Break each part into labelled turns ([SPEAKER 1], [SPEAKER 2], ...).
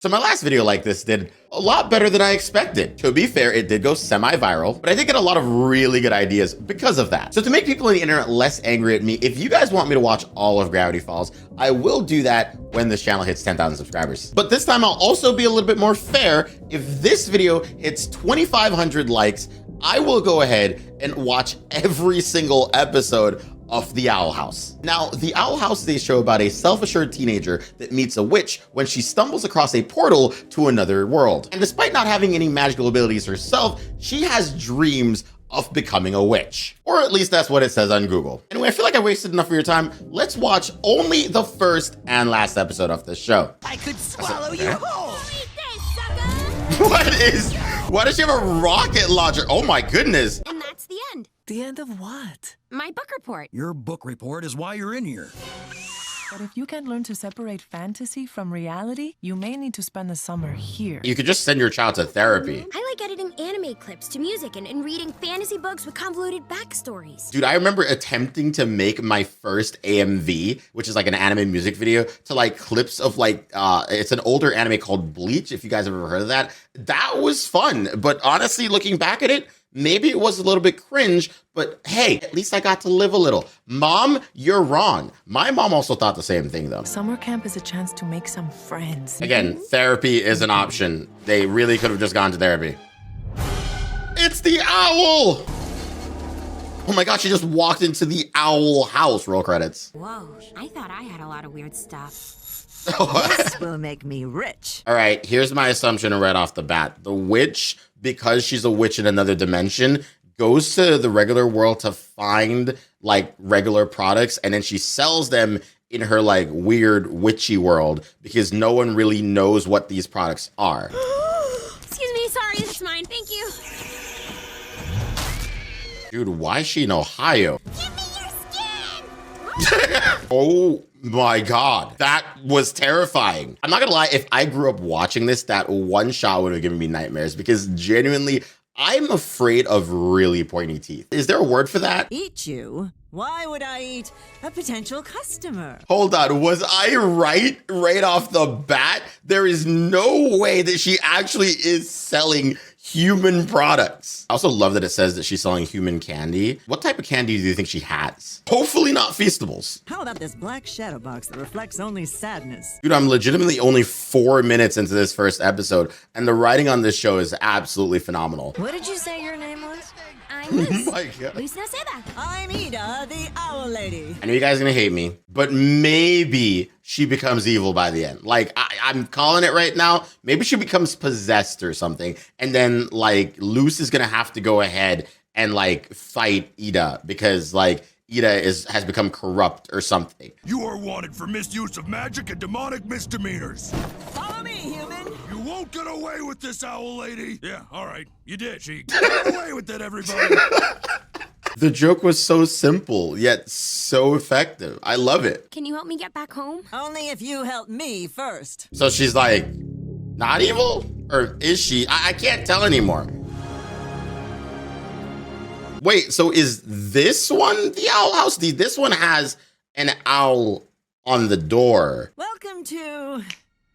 [SPEAKER 1] So my last video like this did a lot better than I expected. To be fair, it did go semi-viral, but I did get a lot of really good ideas because of that. So to make people on the internet less angry at me, if you guys want me to watch all of Gravity Falls, I will do that when this channel hits 10,000 subscribers. But this time I'll also be a little bit more fair. If this video hits 2,500 likes, I will go ahead and watch every single episode of The Owl House. Now, The Owl House is a show about a self-assured teenager that meets a witch when she stumbles across a portal to another world. And despite not having any magical abilities herself, she has dreams of becoming a witch. Or at least that's what it says on Google. Anyway, I feel like I wasted enough of your time. Let's watch only the first and last episode of this show.
[SPEAKER 2] I could swallow you whole!
[SPEAKER 1] Why does she have a rocket launcher? Oh my goodness.
[SPEAKER 3] And that's the end.
[SPEAKER 2] The end of what?
[SPEAKER 3] My book report.
[SPEAKER 4] Your book report is why you're in here.
[SPEAKER 5] But if you can't learn to separate fantasy from reality, you may need to spend the summer here.
[SPEAKER 1] You could just send your child to therapy.
[SPEAKER 3] I like editing anime clips to music and reading fantasy books with convoluted backstories.
[SPEAKER 1] Dude, I remember attempting to make my first AMV, which is like an anime music video, to like clips of like, it's an older anime called Bleach, if you guys have ever heard of that. That was fun, but honestly, looking back at it, maybe it was a little bit cringe, but hey, at least I got to live a little. Mom, you're wrong. My mom also thought the same thing though.
[SPEAKER 5] Summer camp is a chance to make some friends.
[SPEAKER 1] Again, therapy is an option. They really could have just gone to therapy. It's the owl! Oh my gosh, she just walked into the owl house. Roll credits.
[SPEAKER 3] Whoa, I thought I had a lot of weird stuff.
[SPEAKER 2] This will make me rich.
[SPEAKER 1] All right, here's my assumption right off the bat. The witch, because she's a witch in another dimension, goes to the regular world to find like regular products, and then she sells them in her like weird witchy world because no one really knows what these products are.
[SPEAKER 3] Excuse me, sorry, it's mine, thank you.
[SPEAKER 1] Dude, why is she in Ohio?
[SPEAKER 3] Give me your skin!
[SPEAKER 1] Oh my God, that was terrifying. I'm not gonna lie, if I grew up watching this, that one shot would have given me nightmares because genuinely, I'm afraid of really pointy teeth. Is there a word for that?
[SPEAKER 2] Eat you? Why would I eat a potential customer?
[SPEAKER 1] Hold on, was I right off the bat? There is no way that she actually is selling human products. I also love that it says that she's selling human candy. What type of candy do you think she has? Hopefully not Feastables.
[SPEAKER 2] How about this black shadow box that reflects only sadness?
[SPEAKER 1] Dude, I'm legitimately only 4 minutes into this first episode, and the writing on this show is absolutely phenomenal.
[SPEAKER 2] What did you say your name was?
[SPEAKER 3] I'm Luz.
[SPEAKER 1] Oh my God.
[SPEAKER 3] Luz Naceda.
[SPEAKER 2] I'm Ida, the owl lady.
[SPEAKER 1] I know you guys are gonna hate me, but maybe she becomes evil by the end. Like, I'm calling it right now. Maybe she becomes possessed or something. And then, like, Luz is gonna have to go ahead and, like, fight Ida because, like, Ida has become corrupt or something.
[SPEAKER 4] You are wanted for misuse of magic and demonic misdemeanors.
[SPEAKER 2] Follow me, human.
[SPEAKER 4] You won't get away with this, owl lady. Yeah, all right, you did. She got away with it, everybody.
[SPEAKER 1] The joke was so simple, yet so effective. I love it.
[SPEAKER 3] Can you help me get back home?
[SPEAKER 2] Only if you help me first.
[SPEAKER 1] So she's like, not evil? Or is she? I can't tell anymore. Wait, so is this one the owl house? This one has an owl on the door.
[SPEAKER 2] Welcome to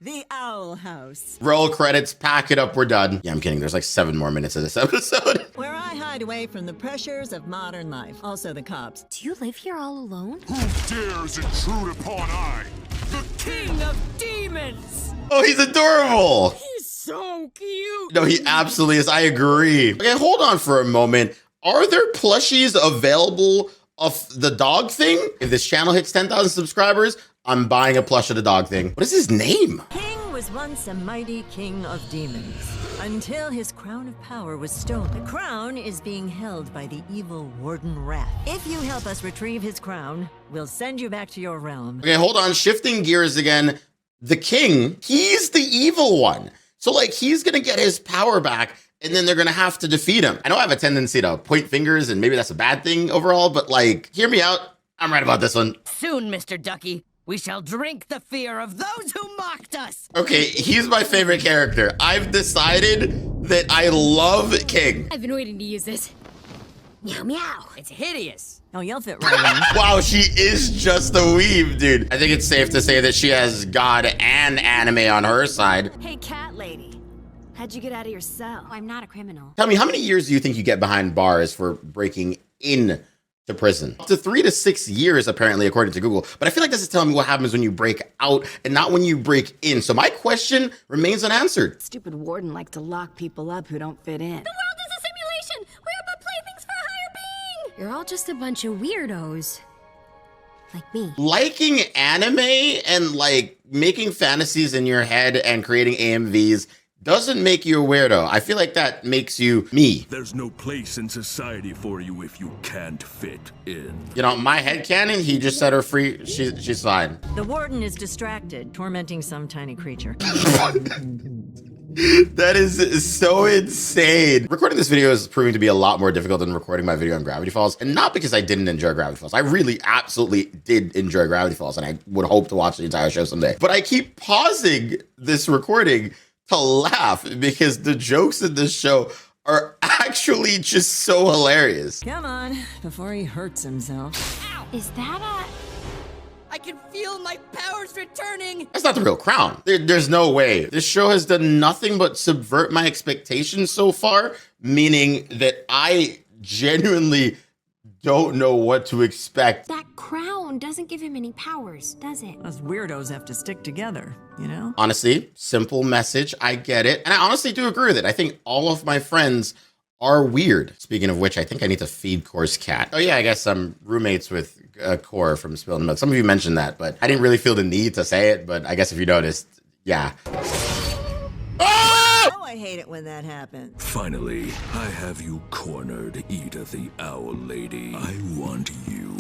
[SPEAKER 2] the Owl House,
[SPEAKER 1] Roll credits, pack it up, we're done. Yeah, I'm kidding. There's like 7 more minutes of this episode.
[SPEAKER 2] where I hide away from the pressures of modern life. Also the cops.
[SPEAKER 3] Do you live here all alone?
[SPEAKER 4] Who dares intrude upon I, the
[SPEAKER 2] King of demons!
[SPEAKER 1] Oh, he's adorable.
[SPEAKER 2] He's so cute!
[SPEAKER 1] No, he absolutely is. I agree. Okay, hold on for a moment. Are there plushies available of the dog thing? If this channel hits 10,000 subscribers, I'm buying a plush of the dog thing. What is his name?
[SPEAKER 2] King was once a mighty king of demons, until his crown of power was stolen. The crown is being held by the evil Warden Wrath. If you help us retrieve his crown, we'll send you back to your realm.
[SPEAKER 1] Okay, hold on. Shifting gears again. The king, he's the evil one. So, like, he's gonna get his power back, and then they're gonna have to defeat him. I know I have a tendency to point fingers, and maybe that's a bad thing overall, but, like, hear me out. I'm right about this one.
[SPEAKER 6] Soon, Mr. Ducky, we shall drink the fear of those who mocked us.
[SPEAKER 1] Okay, he's my favorite character. I've decided that I love King.
[SPEAKER 3] I've been waiting to use this. Meow meow.
[SPEAKER 6] It's hideous.
[SPEAKER 2] Oh, you'll fit right in.
[SPEAKER 1] Wow, she is just a weeb, dude. I think it's safe to say that she has God and anime on her side.
[SPEAKER 7] Hey, cat lady. How'd you get out of your cell?
[SPEAKER 3] I'm not a criminal.
[SPEAKER 1] Tell me, how many years do you think you get behind bars for breaking in to prison? Up to 3 to 6 years, apparently, according to Google. But I feel like this is telling me what happens when you break out and not when you break in. So my question remains unanswered.
[SPEAKER 7] Stupid warden likes to lock people up who don't fit in.
[SPEAKER 3] The world is a simulation. We're but playthings for a higher being. You're all just a bunch of weirdos. Like me.
[SPEAKER 1] Liking anime and like making fantasies in your head and creating AMVs doesn't make you a weirdo. I feel like that makes you me.
[SPEAKER 4] There's no place in society for you if you can't fit in.
[SPEAKER 1] You know, my headcanon, he just set her free. She's fine.
[SPEAKER 2] The warden is distracted, tormenting some tiny creature.
[SPEAKER 1] That is so insane. Recording this video is proving to be a lot more difficult than recording my video on Gravity Falls. And not because I didn't enjoy Gravity Falls. I really absolutely did enjoy Gravity Falls, and I would hope to watch the entire show someday. But I keep pausing this recording to laugh because the jokes in this show are actually just so hilarious.
[SPEAKER 2] Come on, before he hurts himself.
[SPEAKER 3] Is that
[SPEAKER 6] I can feel my powers returning.
[SPEAKER 1] That's not the real crown. There's no way. This show has done nothing but subvert my expectations so far, meaning that I genuinely don't know what to expect.
[SPEAKER 3] That crown doesn't give him any powers, does it?
[SPEAKER 2] Us weirdos have to stick together, you know?
[SPEAKER 1] Honestly, simple message. I get it. And I honestly do agree with it. I think all of my friends are weird. Speaking of which, I think I need to feed Core's cat. Oh yeah, I guess I'm roommates with Core from Spilled Milk. Some of you mentioned that, but I didn't really feel the need to say it, but I guess if you noticed, yeah. Ah!
[SPEAKER 2] Oh, I hate it when that happens.
[SPEAKER 4] Finally, I have you cornered, Ida the Owl Lady. I want you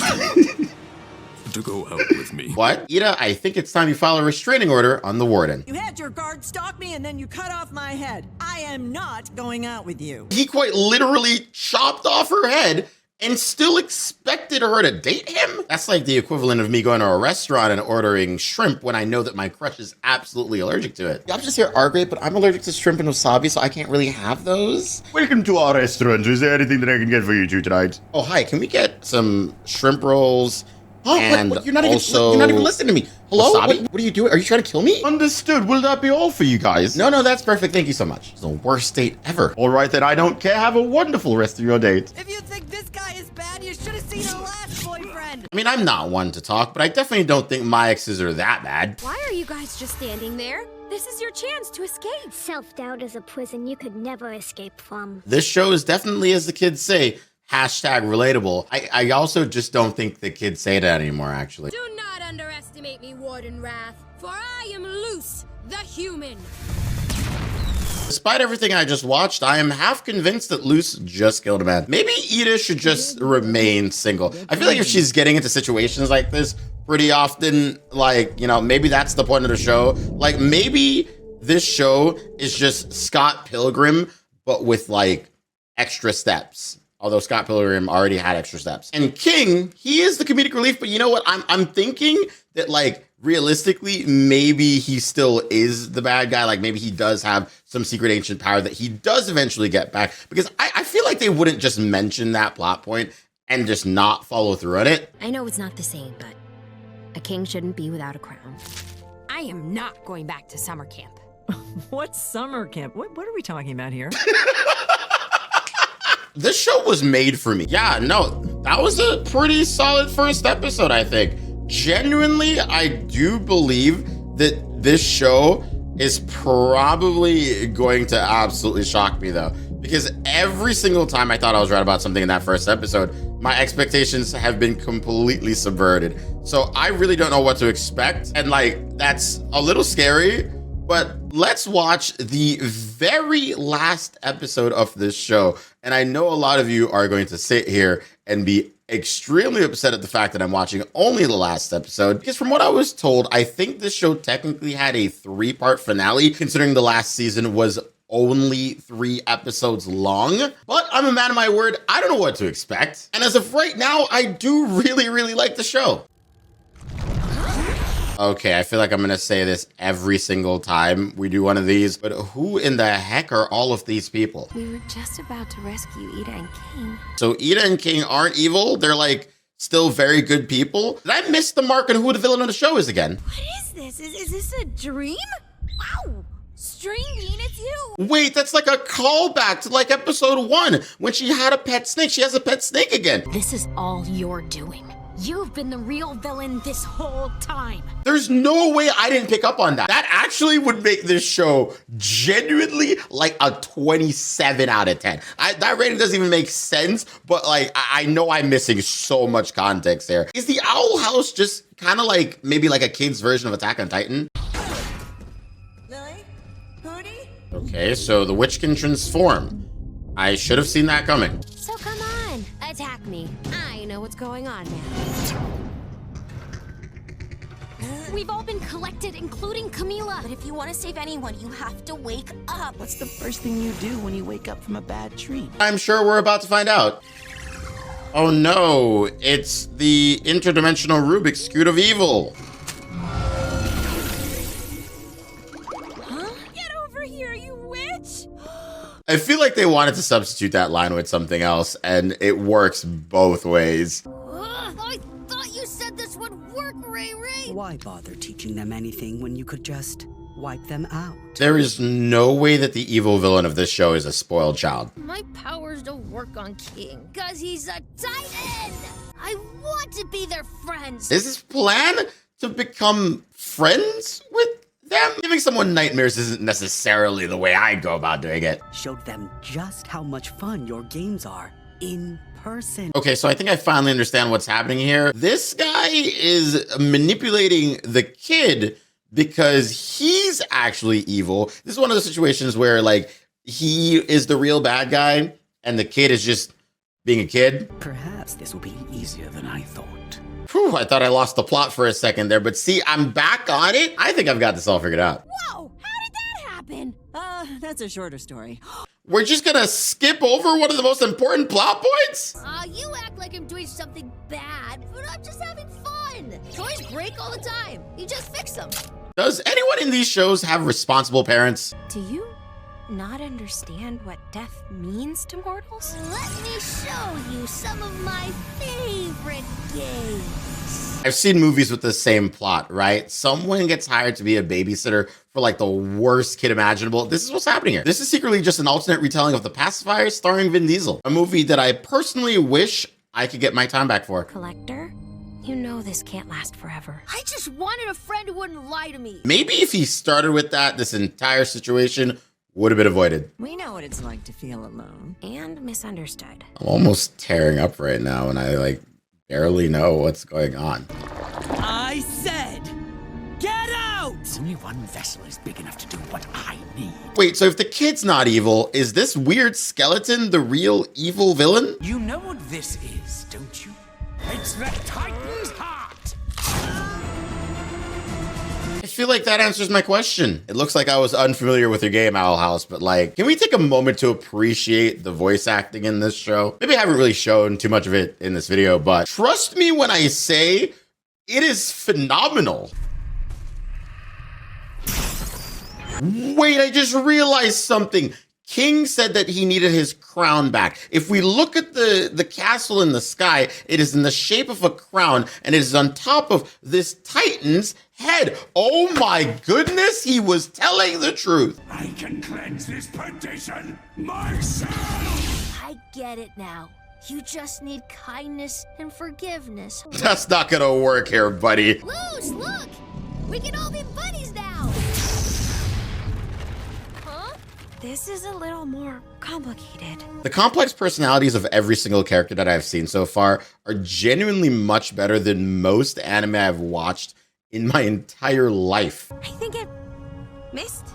[SPEAKER 4] to go out with me.
[SPEAKER 1] What? Ida, I think it's time you file a restraining order on the warden.
[SPEAKER 2] You had your guard stalk me and then you cut off my head. I am not going out with you.
[SPEAKER 1] He quite literally chopped off her head and still expected her to date him? That's like the equivalent of me going to a restaurant and ordering shrimp when I know that my crush is absolutely allergic to it. The options here are great, but I'm allergic to shrimp and wasabi, so I can't really have those. Welcome to our restaurant. Is there anything that I can get for you two tonight? Oh, hi. Can we get some shrimp rolls? Oh,
[SPEAKER 8] And
[SPEAKER 1] you're not even listening to me. Hello? What are you doing? Are you trying to kill me?
[SPEAKER 8] Understood. Will that be all for you guys?
[SPEAKER 1] No, that's perfect. Thank you so much. It's the worst date ever.
[SPEAKER 8] All right, then. I don't care. Have a wonderful rest of your date.
[SPEAKER 6] If you think this guy is bad, you should have seen her last boyfriend.
[SPEAKER 1] I mean, I'm not one to talk, but I definitely don't think my exes are that bad.
[SPEAKER 3] Why are you guys just standing there? This is your chance to escape.
[SPEAKER 9] Self-doubt is a prison you could never escape from.
[SPEAKER 1] This show is definitely, as the kids say, hashtag relatable. I also just don't think the kids say that anymore, actually.
[SPEAKER 3] Do not underestimate me, Warden Wrath, for I am Luce, the human.
[SPEAKER 1] Despite everything I just watched, I am half convinced that Luce just killed a man. Maybe Ida should just remain single. I feel like if she's getting into situations like this pretty often, like, you know, maybe that's the point of the show. Like, maybe this show is just Scott Pilgrim, but with, like, extra steps. Although Scott Pilgrim already had extra steps. And King, he is the comedic relief, but you know what? I'm thinking that, like, realistically, maybe he still is the bad guy. Like, maybe he does have some secret ancient power that he does eventually get back. Because I feel like they wouldn't just mention that plot point and just not follow through on it.
[SPEAKER 3] I know it's not the same, but a king shouldn't be without a crown. I am not going back to summer camp.
[SPEAKER 2] What summer camp? What are we talking about here?
[SPEAKER 1] This show was made for me. Yeah, no, that was a pretty solid first episode, I think. Genuinely, I do believe that this show is probably going to absolutely shock me, though. Because every single time I thought I was right about something in that first episode, my expectations have been completely subverted. So I really don't know what to expect. And, like, that's a little scary. But let's watch the very last episode of this show. And I know a lot of you are going to sit here and be extremely upset at the fact that I'm watching only the last episode. Because from what I was told, I think this show technically had a 3-part finale, considering the last season was only 3 episodes long. But I'm a man of my word. I don't know what to expect. And as of right now, I do really like the show. Okay, I feel like I'm going to say this every single time we do one of these, but who in the heck are all of these people?
[SPEAKER 3] We were just about to rescue Ida and King.
[SPEAKER 1] So Ida and King aren't evil? They're like still very good people? Did I miss the mark on who the villain of the show is again?
[SPEAKER 3] What is this? Is this a dream? Wow! String Bean, it's you!
[SPEAKER 1] Wait, that's like a callback to like episode 1 when she had a pet snake. She has a pet snake again.
[SPEAKER 3] This is all you're doing. You've been the real villain this whole time.
[SPEAKER 1] There's no way I didn't pick up on that. That actually would make this show genuinely like a 27 out of 10. That rating doesn't even make sense, but like I know I'm missing so much context there. Is the Owl House just kind of like maybe like a kid's version of Attack on Titan?
[SPEAKER 2] Lily? Hootie?
[SPEAKER 1] Okay, so the witch can transform. I should have seen that coming.
[SPEAKER 3] So come on, attack me. I know what's going on now. We've all been collected, including Camila. But if you want to save anyone, you have to wake up.
[SPEAKER 10] What's the first thing you do when you wake up from a bad dream?
[SPEAKER 1] I'm sure we're about to find out. Oh no, it's the interdimensional Rubik's Cube of Evil.
[SPEAKER 3] Huh? Get over here, you witch!
[SPEAKER 1] I feel like they wanted to substitute that line with something else, and it works both ways.
[SPEAKER 3] I thought you said this would work, Ray Ray!
[SPEAKER 10] Why bother teaching them anything when you could just wipe them out?
[SPEAKER 1] There is no way that the evil villain of this show is a spoiled child.
[SPEAKER 3] My powers don't work on King, cause he's a Titan! I want to be their friends!
[SPEAKER 1] Is his plan to become friends with them? Giving someone nightmares isn't necessarily the way I go about doing it.
[SPEAKER 10] Showed them just how much fun your games are in person.
[SPEAKER 1] Okay, so I think I finally understand what's happening here. This guy is manipulating the kid because he's actually evil. This is one of those situations where like he is the real bad guy and the kid is just being a kid.
[SPEAKER 10] Perhaps this will be easier than I thought.
[SPEAKER 1] Whew, I thought I lost the plot for a second there, but see, I'm back on it. I think I've got this all figured out.
[SPEAKER 3] Whoa! How did that happen?
[SPEAKER 2] That's a shorter story.
[SPEAKER 1] We're just gonna skip over one of the most important plot points?
[SPEAKER 3] You act like I'm doing something bad, but I'm just having fun. Toys break all the time. You just fix them.
[SPEAKER 1] Does anyone in these shows have responsible parents?
[SPEAKER 3] Do you not understand what death means to mortals? Let me show you some of my favorite games.
[SPEAKER 1] I've seen movies with the same plot, right? Someone gets hired to be a babysitter for like the worst kid imaginable. This is what's happening here. This is secretly just an alternate retelling of The Pacifier starring Vin Diesel, a movie that I personally wish I could get my time back for.
[SPEAKER 3] Collector, you know this can't last forever. I just wanted a friend who wouldn't lie to me.
[SPEAKER 1] Maybe if he started with that, this entire situation would have been avoided.
[SPEAKER 2] We know what it's like to feel alone.
[SPEAKER 3] And misunderstood.
[SPEAKER 1] I'm almost tearing up right now and I like barely know what's going on.
[SPEAKER 10] I said, get out! Only one vessel is big enough to do what I need.
[SPEAKER 1] Wait, so if the kid's not evil, is this weird skeleton the real evil villain?
[SPEAKER 10] You know what this is, don't you? It's the Titan's heart!
[SPEAKER 1] I feel like that answers my question. It looks like I was unfamiliar with your game, Owl House, but like, can we take a moment to appreciate the voice acting in this show? Maybe I haven't really shown too much of it in this video, but trust me when I say it is phenomenal. Wait, I just realized something. King said that he needed his crown back. If we look at the castle in the sky, it is in the shape of a crown and it is on top of this Titan's head. Oh my goodness, he was telling the truth.
[SPEAKER 4] I can cleanse this perdition myself!
[SPEAKER 3] I get it now. You just need kindness and forgiveness.
[SPEAKER 1] That's not gonna work here, buddy.
[SPEAKER 3] Luz, look! We can all be buddies now! Huh? This is a little more complicated.
[SPEAKER 1] The complex personalities of every single character that I've seen so far are genuinely much better than most anime I've watched in my entire life.
[SPEAKER 3] I think it missed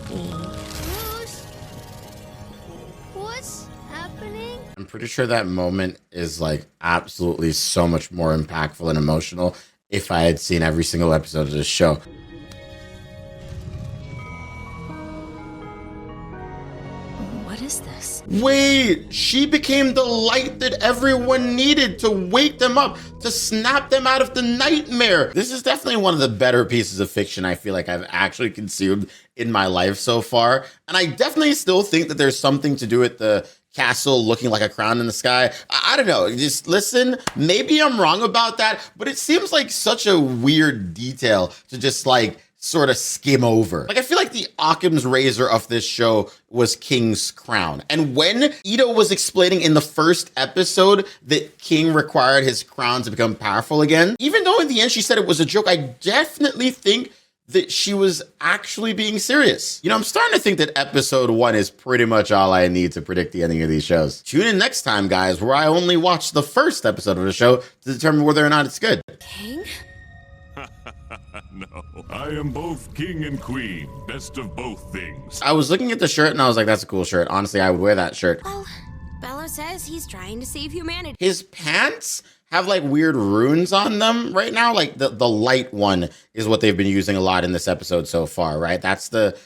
[SPEAKER 3] me. Luz? What's happening?
[SPEAKER 1] I'm pretty sure that moment is like absolutely so much more impactful and emotional if I had seen every single episode of this show.
[SPEAKER 3] What
[SPEAKER 2] What is this?
[SPEAKER 1] Wait, she became the light that everyone needed to wake them up, to snap them out of the nightmare. This is definitely one of the better pieces of fiction I feel like I've actually consumed in my life so far. And I definitely still think that there's something to do with the castle looking like a crown in the sky. I don't know, just listen, maybe I'm wrong about that, but it seems like such a weird detail to just like sort of skim over. Like, I feel like the Occam's razor of this show was King's crown. And when Ito was explaining in the first episode that King required his crown to become powerful again, even though in the end she said it was a joke, I definitely think that she was actually being serious. You know, I'm starting to think that episode 1 is pretty much all I need to predict the ending of these shows. Tune in next time, guys, where I only watch the first episode of the show to determine whether or not it's good.
[SPEAKER 3] King?
[SPEAKER 4] No, I am both king and queen, best of both things.
[SPEAKER 1] I was looking at the shirt and I was like, that's a cool shirt. Honestly, I would wear that shirt.
[SPEAKER 3] Well, Bello says he's trying to save humanity.
[SPEAKER 1] His pants have like weird runes on them right now. Like the light one is what they've been using a lot in this episode so far, right? That's the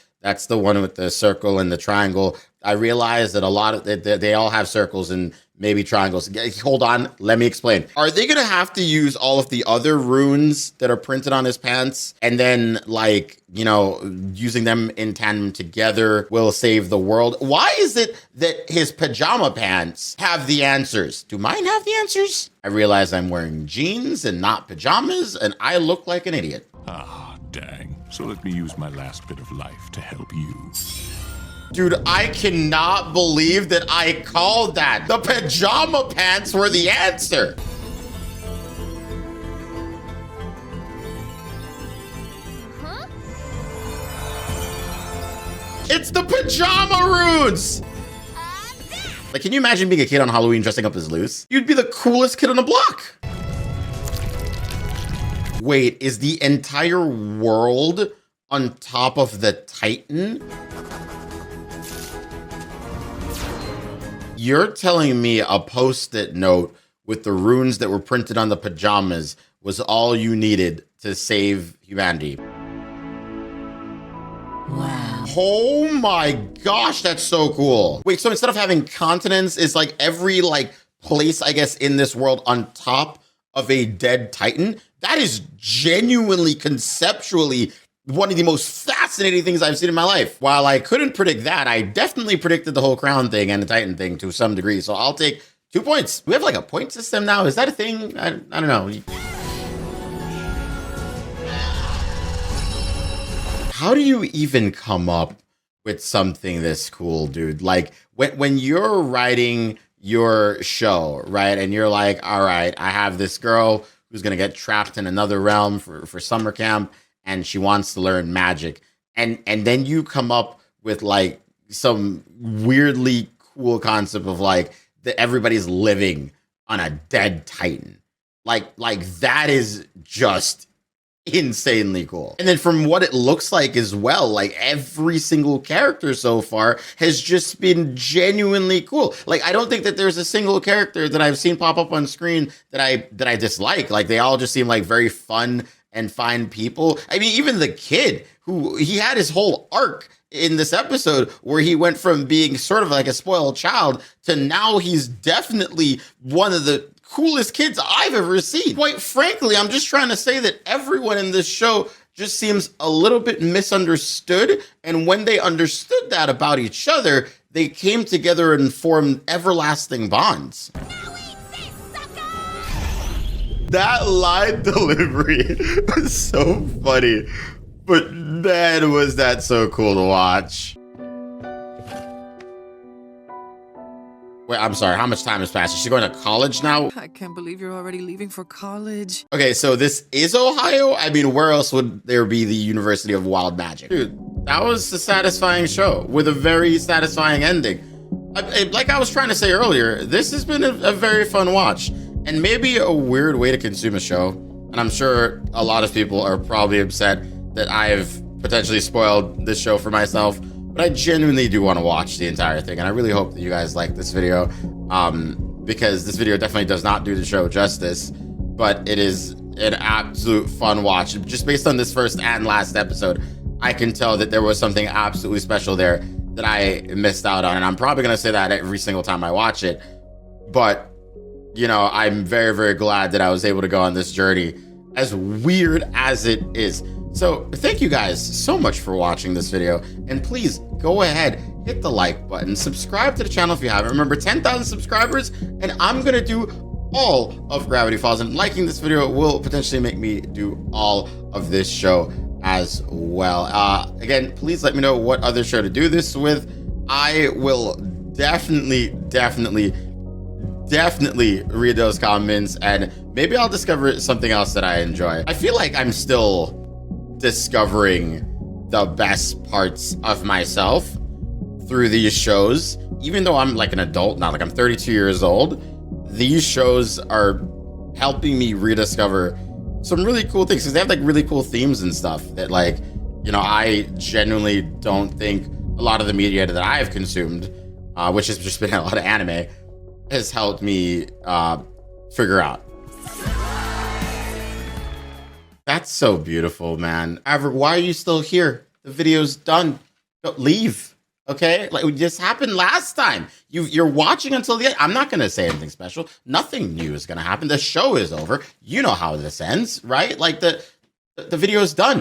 [SPEAKER 1] one with the circle and the triangle. I realized that a lot of they all have circles and maybe triangles. Hold on, let me explain. Are they gonna have to use all of the other runes that are printed on his pants and then, like, you know, using them in tandem together will save the world? Why is it that his pajama pants have the answers? Do mine have the answers? I realize I'm wearing jeans and not pajamas and I look like an idiot.
[SPEAKER 4] Ah, dang. So let me use my last bit of life to help you.
[SPEAKER 1] Dude, I cannot believe that I called that. The pajama pants were the answer.
[SPEAKER 3] Huh?
[SPEAKER 1] It's the pajama runes. Like, can you imagine being a kid on Halloween dressing up as Luce? You'd be the coolest kid on the block. Wait, is the entire world on top of the Titan? You're telling me a Post-it note with the runes that were printed on the pajamas was all you needed to save humanity?
[SPEAKER 2] Wow.
[SPEAKER 1] Oh my gosh, that's so cool. Wait, so instead of having continents, it's like every like place, I guess, in this world on top of a dead Titan? That is genuinely, conceptually, one of the most fascinating things I've seen in my life. While I couldn't predict that, I definitely predicted the whole crown thing and the Titan thing to some degree. So I'll take 2 points. We have like a point system now. Is that a thing? I don't know. How do you even come up with something this cool, dude? Like when you're writing your show, right? And you're like, all right, I have this girl who's going to get trapped in another realm for summer camp. And she wants to learn magic. And then you come up with like some weirdly cool concept of like that everybody's living on a dead Titan. Like that is just insanely cool. And then from what it looks like as well, like every single character so far has just been genuinely cool. Like, I don't think that there's a single character that I've seen pop up on screen that I dislike. Like, they all just seem like very fun and fine people. I mean, even the kid who he had his whole arc in this episode where he went from being sort of like a spoiled child to now he's definitely one of the coolest kids I've ever seen. Quite frankly, I'm just trying to say that everyone in this show just seems a little bit misunderstood. And when they understood that about each other, they came together and formed everlasting bonds. That line delivery was so funny, but man, was that so cool to watch. Wait, I'm sorry, how much time has passed? Is she going to college now?
[SPEAKER 5] I can't believe you're already leaving for college.
[SPEAKER 1] Okay, so this is Ohio? I mean, where else would there be the University of Wild Magic? Dude, that was a satisfying show with a very satisfying ending. Like I was trying to say earlier, this has been a very fun watch. And maybe a weird way to consume a show. And I'm sure a lot of people are probably upset that I've potentially spoiled this show for myself. But I genuinely do want to watch the entire thing. And I really hope that you guys like this video. Because this video definitely does not do the show justice. But it is an absolute fun watch. Just based on this first and last episode, I can tell that there was something absolutely special there. that I missed out on. And I'm probably going to say that every single time I watch it. But, you know, I'm very, very glad that I was able to go on this journey, as weird as it is. So thank you guys so much for watching this video. And please go ahead, hit the like button, subscribe to the channel if you haven't. Remember, 10,000 subscribers, and I'm going to do all of Gravity Falls. And liking this video will potentially make me do all of this show as well. Again, please let me know what other show to do this with. I will definitely read those comments, and maybe I'll discover something else that I enjoy. I feel like I'm still discovering the best parts of myself through these shows. Even though I'm like an adult now, like I'm 32 years old, these shows are helping me rediscover some really cool things, because they have like really cool themes and stuff that, like, you know, I genuinely don't think a lot of the media that I've consumed, which has just been a lot of anime, has helped me figure out. That's so beautiful, man. Ivor, why are you still here? The video's done. Don't leave, okay? Like, this happened last time. You're watching until the end. I'm not gonna say anything special. Nothing new is gonna happen. The show is over. You know how this ends, right? Like, the video's done.